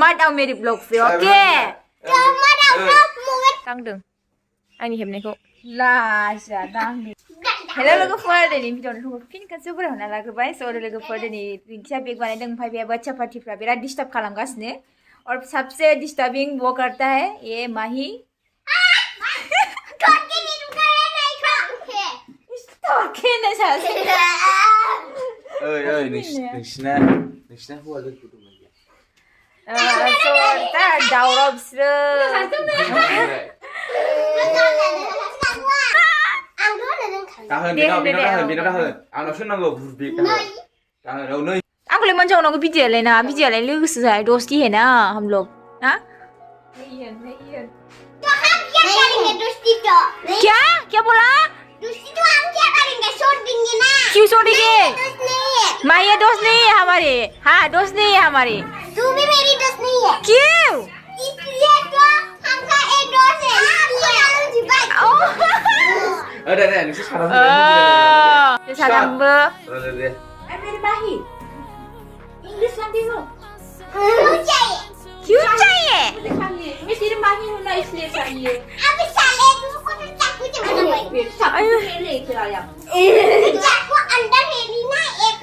मत आओ मेरे blog Pay okay दांदों आंनि हेबनायखौ लाजा दांदों हेल' लोगोफोर दिनै भिडिअ'खौ फिन खनसे बरायना लाग्रोबाय स' लोगोफोर दिनै रिक्सा बेग बानायदों ओमफ्राय बे बच्चा पार्टीफ्रा बिराद डिस्टार्ब खालामगासिनो और सबसे डिस्टर्बिंग वो करता है ये माही थरखेनो सासे ओइ नोंसिना हौवा लोगो दंना गैया? स' दा दावराव बिसोरो बेनाव दाहोन आंनावसो नांगौ बुरबि दाहोन औ नै आंखौलाय मानसियाव नांगौ बिदियालाय लोगोसो जाय दोस्ती है ना हम लोग ना क्या क्या बोला क्यों छोड़ देंगे माँ ये दोस्त नहीं है हमारे हाँ दोस्त नहीं है हमारे तू भी मेरी दोस्त नहीं है क्यों इसलिए तो हमका एक दोस्त है दे नोंसोर साथाम साथामबो दे मेरी माही इंग्लिश जानती हो क्यों चाहिए क्यों चाहिए मैं तेरी माही हूँ ना इसलिए चाहिए अभी साले तुमको तो चाकू से मार भाई चाकू लेके आया चाकू अंदर है नहीं ना एक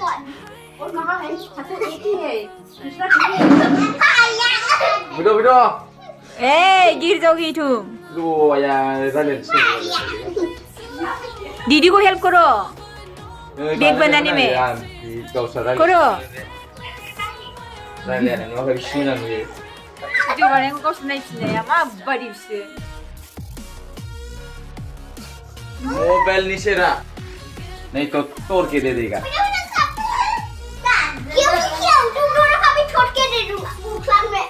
और कहाँ है चाकू एक ही है दूसरा Bido गिर जाओगी तुम lu ya raden sih दीदी को हेल्प करो बेग बनाने में gak usah raden करो raden nggak harus sini nih video बनाने को कौन नहीं चले यामा बड़ी से मोबाइल नीचे रख नहीं तो तोड़ के दे देगा क्यों तुम दोनों का भी छोड़ के दे दूंगा मुखलाम में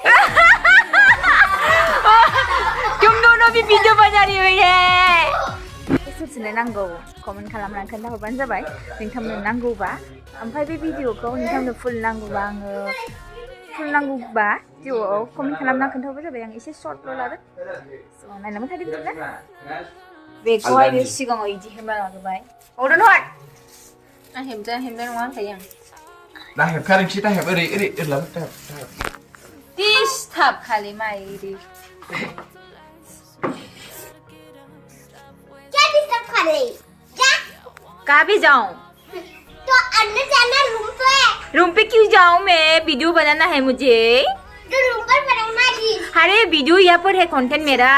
तुम दोनों भी वीडियो बना रही हुई है सोरनो नांगौ कमेन्ट खालामनानै खोन्थाहरबानो जाबाय नोंथांनो नांगौबा ओमफ्राय बे भिडिअखौ नोंथांनो फुल नांगौबा भिडिअआव कमेन्ट खालामना खोन्थाहरबानो जाबाय आं एसे सर्टल' लागोन स' नायलांबाय थादो बिदिब्ला बेखौहाय बे सिगाङाव इदि हेबना लाग्रोबाय हरदोन हर आं हेबनाय नङा होनखायो आं dah heb karing sih dah heb eri dah disturb खालि माइरि क्या डिस्टर्ब कर रही जा कहाँ पे जाऊँ तो अंदर जाना रूम पे क्यों जाऊँ मैं वीडियो बनाना है मुझे तो रूम पर बनाना जी अरे वीडियो यहाँ पर है कंटेंट मेरा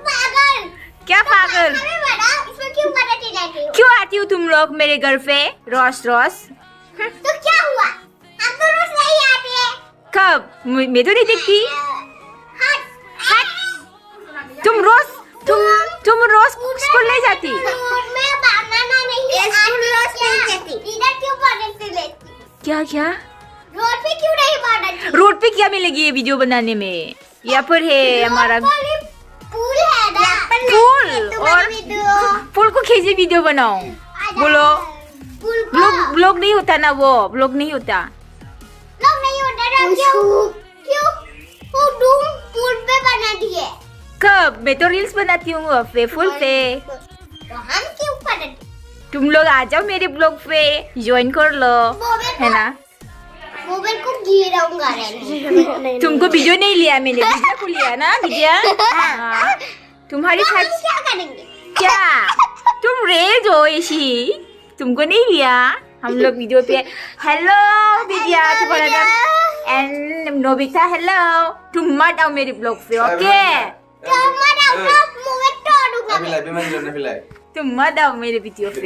पागल क्या पागल हमें बड़ा इसमें क्यों मदद दिलाती हो क्यों आती हो तुम लोग मेरे घर पे रोज तो क्या हुआ हम तो रोज नहीं आते कब मैं तो नहीं देखती हट तुम रोज स्कूल नहीं जाती रोड में बनाना नहीं स्कूल रोज नहीं जाती इधर क्यों बनाते लेती क्या रोड पे क्यों नहीं बनाती रोड पे क्या मिलेगी ये वीडियो बनाने में यहाँ पर है हमारा पूल है ना पूल और पूल को खींचे वीडियो बनाओ बोलो ब्लॉग नहीं होता ना वो ब्लॉग नहीं होता लोग नहीं होता ना क्यों वो डूम पूल पे बना दिए कब मैं तो रील्स बनाती हूँ फुल पे तो हम क्यों बनाते तुम लोग आ जाओ मेरे ब्लॉग पे ज्वाइन कर लो है ना मोबाइल को गिराऊंगा तुमको वीडियो नहीं लिया मैंने वीडियो को लिया ना वीडियो तुम्हारे साथ क्या करेंगे क्या तुम रेज हो ऐसी तुमको नहीं लिया हम लोग वीडियो पे हेलो विद्या तुम्हारा एंड नोबिता हेलो तुम मत आओ मेरे ब्लॉग पे ओके मोबाइल तोड़ूंगा तुम मत आओ मेरे वीडियो पे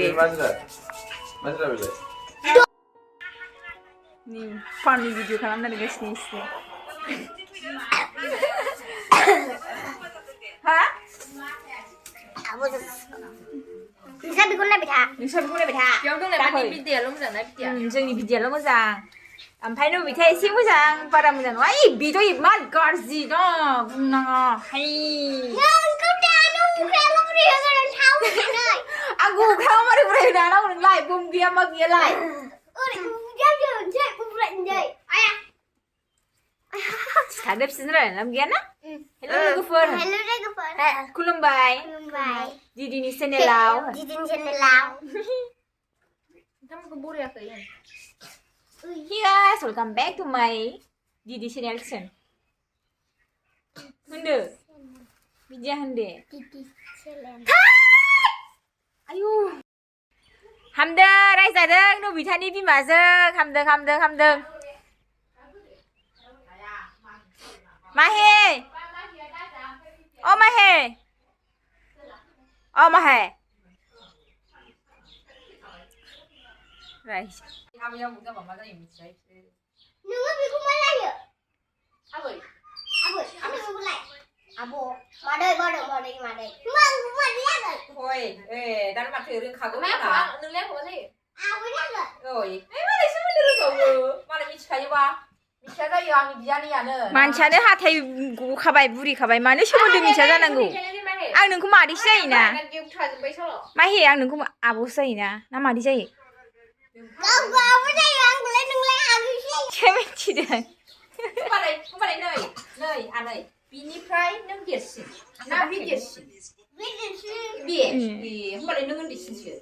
फनी वीडियो खालामनानै गासिनो एसे हा नोंसा बेखौ नायबाय था बेयाव दं नामा भिडिअ'आल' मोजां ना भिडिअ जोंनि भिडिअ'आल' मोजां ओमफ्राय नोबिथा एसे मोजां बारा मोजां नङा ओइ बेथ' इमान गाज्रि दं बुंनाङा हाय आंखौ अखायाव मारै बुराय दानांगौ नोंलाय बम गैया मा गैयालाय Ada beneran lam gana? Hello logofor. Hello logofor. Kulumbai. Didi ni senelau. Kamu keburu ya kayaknya. Yes, welcome back to my Didi channel होनदो बिदिया होनदे Didi Challenge. आयु हामदों रायजादों नबिथानि बिमाजों हामदों माहे माहे रायज हाबायाव जाबा मा जायो मिथिबाय Nunggu biku malayo. आबै Abu biku lay. Abu, madai. Mang madai. होय दाना माथो रोंखागौ मा ना नोंलाय हौवा जायो Abu daga. ओइ मालाय सोमोन्दो रोंबावो मालाय मिथिखायोबा मिथिया जायो आंनि बियानैयानो मानसियानो हाथाय गखाबाय बुरिखाबाय मानो सोमोन्दो मिथिया जानांगौ आं नोंखौ मादैसो जायोना गेवथाजोब्बाय सल' माहे आं नोंखौ आब'सो जायोना ना मादै जायो Kau abu dayo ang kulay nunglay abu siya. सोर मिथिदों होमबालाय नै आनै बिनिफ्राय नों देरसिन ना बि देरसिन बे होमबालाय नों उन्दैसिनसो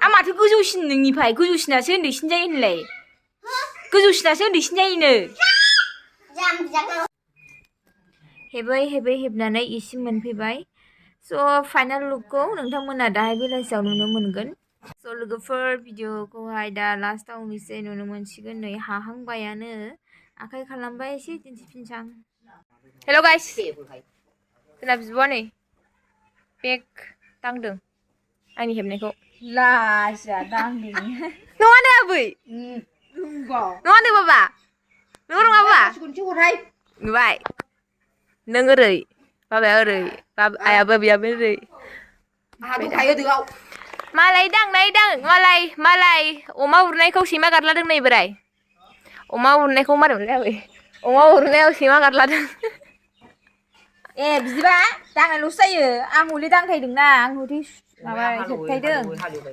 आं माथो गोजौसिन नोंनिफ्राय गोजौसिनासो उन्दैसिन जायो होनलाय गोजौसिनासो उन्दैसिन जायोनो Jam jangan. हेबै हेबनानै इसिम मोनफैबाय स' फाइनाल लुकखौ नोंथांमोना दाहाय बेलासियाव नुनो मोनगोन स' लोगोफोर भिडिअखौहाय दा लास्टाव एसे नुनो मोनसिगोन नै हाहांबायानो आखाइ खालामबाय एसे दिन्थिफिनसां हेल' गाइस जोंना बिब'आ नै बेग दांदों आंनि हेबनायखौ लाजा दांदों नङा नो आबै रोंबाव नङा नो बाबा नङा बाबा खनसे हरहाय नुबाय नों ओरै बाबाया ओरै आयाबो बेयाबो ओरै आहा दंखायो दोआव मालाय दांनाय मालाय अमा उरनायखौ सैमा गारलादों नै बोराय अमा उरनायखौ मारै मोनलाय आबै अमा उरनायाव सैमा गारलादों ए बिदिबा दांनायल'सो जायो आं हले दांथायदोंना आं हले माबा हेबथायदों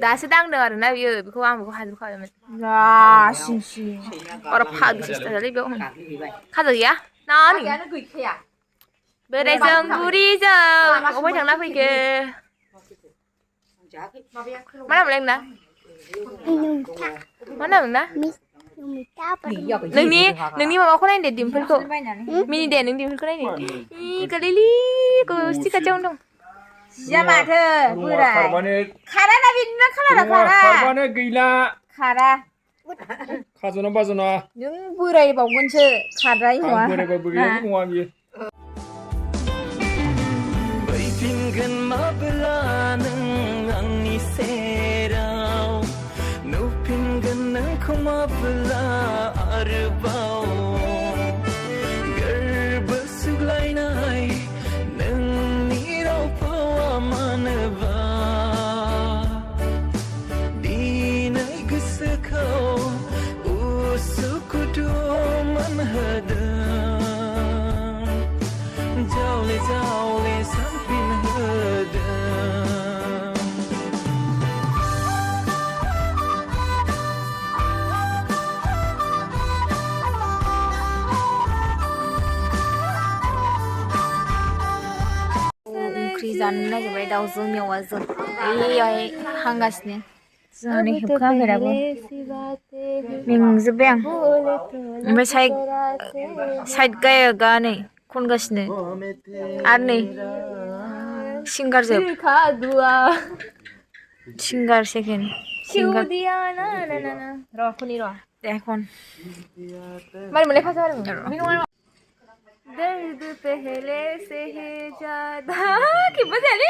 दासो दांदों आरोना बियो बेखौ आं बेखौ हाजोबखाबायमोन सिंसि बारा फाग्लिसोथारलै बेयाव खाजा गैया नानि आगैयानो गैखाया बोरायजों बुरिजों अबाय थांना फैखो मा नाम नोंना मा नाम नोंना नोंनि माबाखौ नायदो दिम्पोलखौ मिनि दे नों दिम्पोलखौ नायदो गोलैलि गुस्थि खाथियावनो दं जिया माथो बोराय खारा ना बिदिनो खालारा खारबानो गैला खारा खाजना बाजना नों बोरायबावगोनसो खाराय आं नङा बोरायबाबो गैयाबो नङा बियो फैफिनगोन माब्ला नों आंनि सेराव नुफिनगोन नोंखौ माब्ला आरोबाव गोरबो सुग्लायनाय नोंनि रावफोरा मानोबा दिनै गोसोखौ उसुखुथु मोनहोदों जावले सानफिनहोदों ओंख्रि जानो नागिरबाय दाउजों मेवाजों ओइयावहाय हांगासिनो जोंहानि हेबखाङाखै दाबो मेंजोब्बाय आं ओमफ्राय साइड गायकआ नै खनगासिनो आरो नै सिंगार जोब सिंगार सेकेन्ड सिंगार र' खनि र' दे खन मारै मोनलाय फासा बे नङा दर्द पहले से है ज्यादा कि बजाले